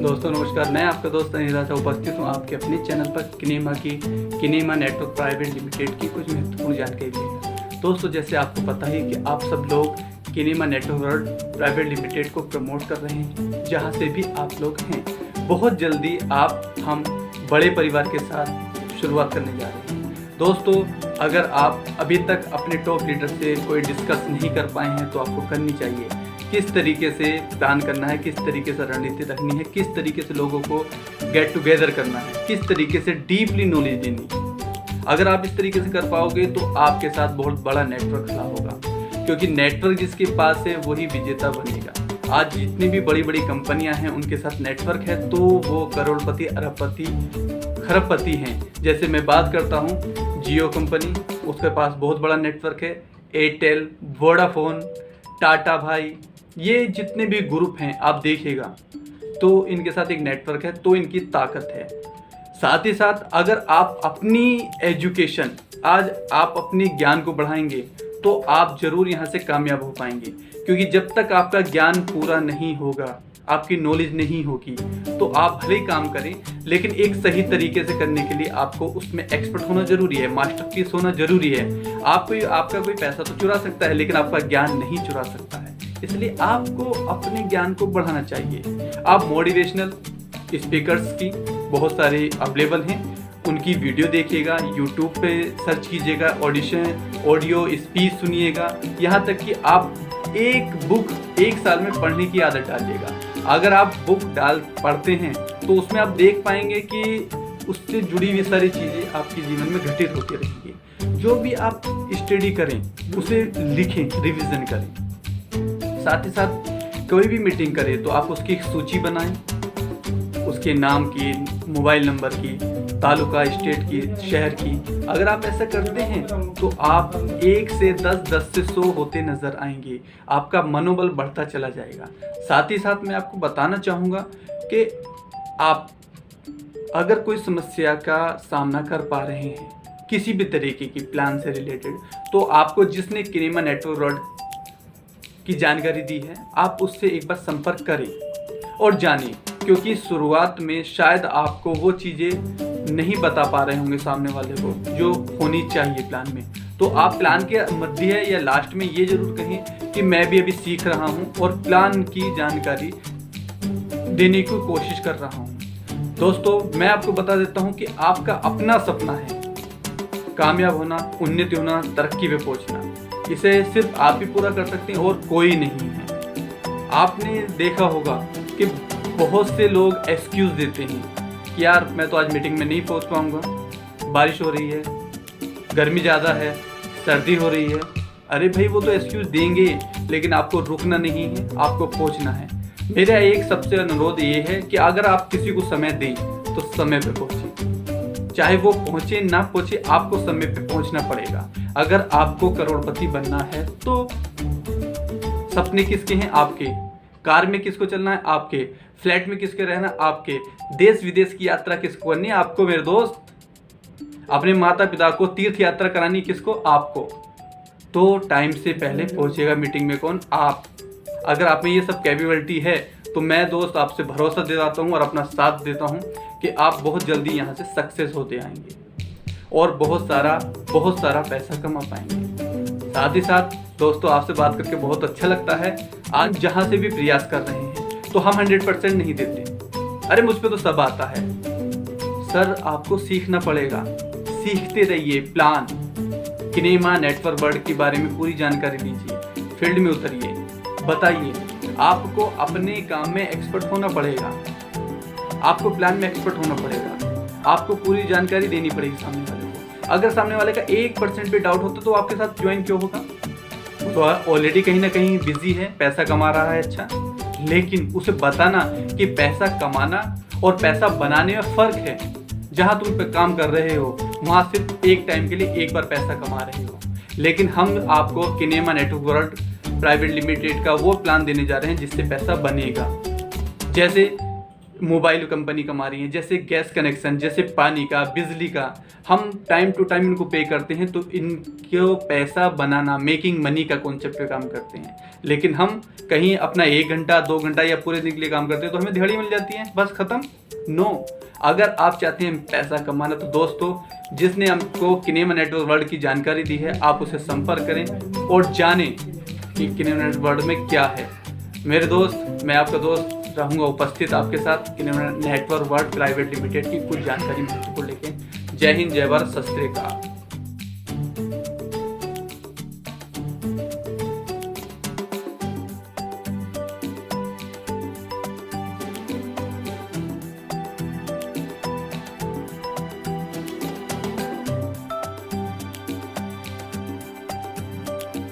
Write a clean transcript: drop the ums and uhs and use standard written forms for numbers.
दोस्तों नमस्कार, मैं आपका दोस्त अनिल राजा उपस्थित हूँ आपके अपने चैनल पर किनेमा नेटवर्क प्राइवेट लिमिटेड की कुछ महत्वपूर्ण जानकारी लेकर। दोस्तों जैसे आपको पता है कि आप सब लोग किनेमा नेटवर्क प्राइवेट लिमिटेड को प्रमोट कर रहे हैं, जहाँ से भी आप लोग हैं। बहुत जल्दी हम बड़े परिवार के साथ शुरुआत करने जा रहे हैं। दोस्तों अगर आप अभी तक अपने टॉप लीडर से कोई डिस्कस नहीं कर पाए हैं तो आपको करनी चाहिए। किस तरीके से प्लान करना है, किस तरीके से रणनीति रखनी है, किस तरीके से लोगों को गेट टुगेदर करना है, किस तरीके से डीपली नॉलेज देनी है। अगर आप इस तरीके से कर पाओगे तो आपके साथ बहुत बड़ा नेटवर्क खड़ा होगा, क्योंकि नेटवर्क जिसके पास है वही विजेता बनेगा। आज जितनी भी बड़ी बड़ी कंपनियां हैं उनके साथ नेटवर्क है तो वो करोड़पति, अरबपति, खरबपति हैं। जैसे मैं बात करता हूँ जियो कंपनी, उसके पास बहुत बड़ा नेटवर्क है। एयरटेल, वोडाफोन, टाटा भाई, ये जितने भी ग्रुप हैं आप देखिएगा तो इनके साथ एक नेटवर्क है, तो इनकी ताकत है। साथ ही साथ अगर आप अपनी एजुकेशन, आज आप अपनी ज्ञान को बढ़ाएंगे तो आप जरूर यहाँ से कामयाब हो पाएंगे, क्योंकि जब तक आपका ज्ञान पूरा नहीं होगा, आपकी नॉलेज नहीं होगी, तो आप भले ही काम करें लेकिन एक सही तरीके से करने के लिए आपको उसमें एक्सपर्ट होना जरूरी है, मास्टर पीस होना जरूरी है। आपका कोई पैसा तो चुरा सकता है लेकिन आपका ज्ञान नहीं चुरा सकता है। इसलिए आपको अपने ज्ञान को बढ़ाना चाहिए। आप मोटिवेशनल स्पीकर्स की बहुत सारे अवेलेबल हैं, उनकी वीडियो देखिएगा, यूट्यूब पे सर्च कीजिएगा, ऑडियो स्पीच सुनिएगा। यहाँ तक कि आप एक बुक एक साल में पढ़ने की आदत डालिएगा। अगर आप बुक पढ़ते हैं तो उसमें आप देख पाएंगे कि उससे जुड़ी हुई सारी चीज़ें आपके जीवन में घटित होती रहेंगी। जो भी आप स्टडी करें उसे लिखें, रिवीजन करें। साथ ही साथ कोई भी मीटिंग करें तो आप उसकी एक सूची बनाएं, उसके नाम की, मोबाइल नंबर की, तालुका, स्टेट की, शहर की। अगर आप ऐसा करते हैं तो आप 1 से 10, 10 से 100 होते नजर आएंगे। आपका मनोबल बढ़ता चला जाएगा। साथ ही साथ मैं आपको बताना चाहूँगा कि आप अगर कोई समस्या का सामना कर पा रहे हैं किसी भी तरीके की प्लान से रिलेटेड, तो आपको जिसने किनेमा नेटवर्क की जानकारी दी है आप उससे एक बार संपर्क करें और जानें, क्योंकि शुरुआत में शायद आपको वो चीज़ें नहीं बता पा रहे होंगे सामने वाले को जो होनी चाहिए प्लान में। तो आप प्लान के मध्य या लास्ट में ये जरूर कहें कि मैं भी अभी सीख रहा हूँ और प्लान की जानकारी देने की कोशिश कर रहा हूँ। दोस्तों मैं आपको बता देता हूँ कि आपका अपना सपना है कामयाब होना, उन्नति होना, तरक्की पे पहुँचना। इसे सिर्फ आप ही पूरा कर सकते हैं और कोई नहीं है। आपने देखा होगा कि बहुत से लोग एक्सक्यूज़ देते हैं कि यार मैं तो आज मीटिंग में नहीं पहुंच पाऊंगा, बारिश हो रही है, गर्मी ज़्यादा है, सर्दी हो रही है। अरे भाई वो तो एक्सक्यूज़ देंगे, लेकिन आपको रुकना नहीं है, आपको पहुंचना है। मेरा एक सबसे अनुरोध ये है कि अगर आप किसी को समय दें तो समय पे पहुँचे, चाहे वो पहुँचे ना पहुँचे, आपको समय पे पहुँचना पड़ेगा। अगर आपको करोड़पति बनना है तो सपने किसके हैं? आपके। कार में किसको चलना है? आपके। फ्लैट में किसके रहना? आपके। देश विदेश की यात्रा किसको करनी है? आपको मेरे दोस्त। अपने माता पिता को तीर्थ यात्रा करानी किसको? आपको। तो टाइम से पहले पहुंचेगा मीटिंग में कौन? आप। अगर आप में ये सब कैपेबिलिटी है तो मैं दोस्त आपसे भरोसा दिलाता हूँ और अपना साथ देता हूँ कि आप बहुत जल्दी यहाँ से सक्सेस होते आएंगे और बहुत सारा पैसा कमा पाएंगे। साथ ही साथ दोस्तों आपसे बात करके बहुत अच्छा लगता है। आज जहाँ से भी प्रयास कर रहे हैं तो हम 100% नहीं देते। अरे मुझ पे तो सब आता है। सर आपको सीखना पड़ेगा, सीखते रहिए। प्लान, किनेमा नेटवर्क वर्ड के बारे में पूरी जानकारी लीजिए, फील्ड में उतरिए, बताइए। आपको अपने काम में एक्सपर्ट होना पड़ेगा, आपको प्लान में एक्सपर्ट होना पड़ेगा, आपको पूरी जानकारी देनी पड़ेगी सामने वाले को। अगर सामने वाले का 1% भी डाउट होता तो आपके साथ ज्वाइन क्यों होगा? तो ऑलरेडी कहीं ना कहीं बिजी है, पैसा कमा रहा है, अच्छा, लेकिन उसे बताना कि पैसा कमाना और पैसा बनाने में फ़र्क है। जहाँ तुम पे काम कर रहे हो वहाँ सिर्फ एक टाइम के लिए एक बार पैसा कमा रहे हो, लेकिन हम आपको किनेमा नेटवर्क प्राइवेट लिमिटेड का वो प्लान देने जा रहे हैं जिससे पैसा बनेगा। जैसे मोबाइल कंपनी कमा रही है, जैसे गैस कनेक्शन, जैसे पानी का, बिजली का, हम टाइम टू टाइम इनको पे करते हैं, तो इनको पैसा बनाना, मेकिंग मनी का कॉन्सेप्ट पे काम करते हैं। लेकिन हम कहीं अपना 1 घंटा 2 घंटा या पूरे दिन के लिए काम करते हैं तो हमें दिहाड़ी मिल जाती है, बस खत्म। नो, अगर आप चाहते हैं पैसा कमाना तो दोस्तों, जिसने हमको किनेमा नेटवर्क वर्ल्ड की जानकारी दी है, आप उसे संपर्क करें और जानें कि किनेमा नेटवर्क वर्ल्ड में क्या है। मेरे दोस्त, मैं आपका दोस्त रहूंगा उपस्थित आपके साथ किनेमा नेटवर्क वर्ल्ड प्राइवेट लिमिटेड की कुछ जानकारी महत्वपूर्ण लेके। जय हिंद, जय भारत, सत श्री अकाल।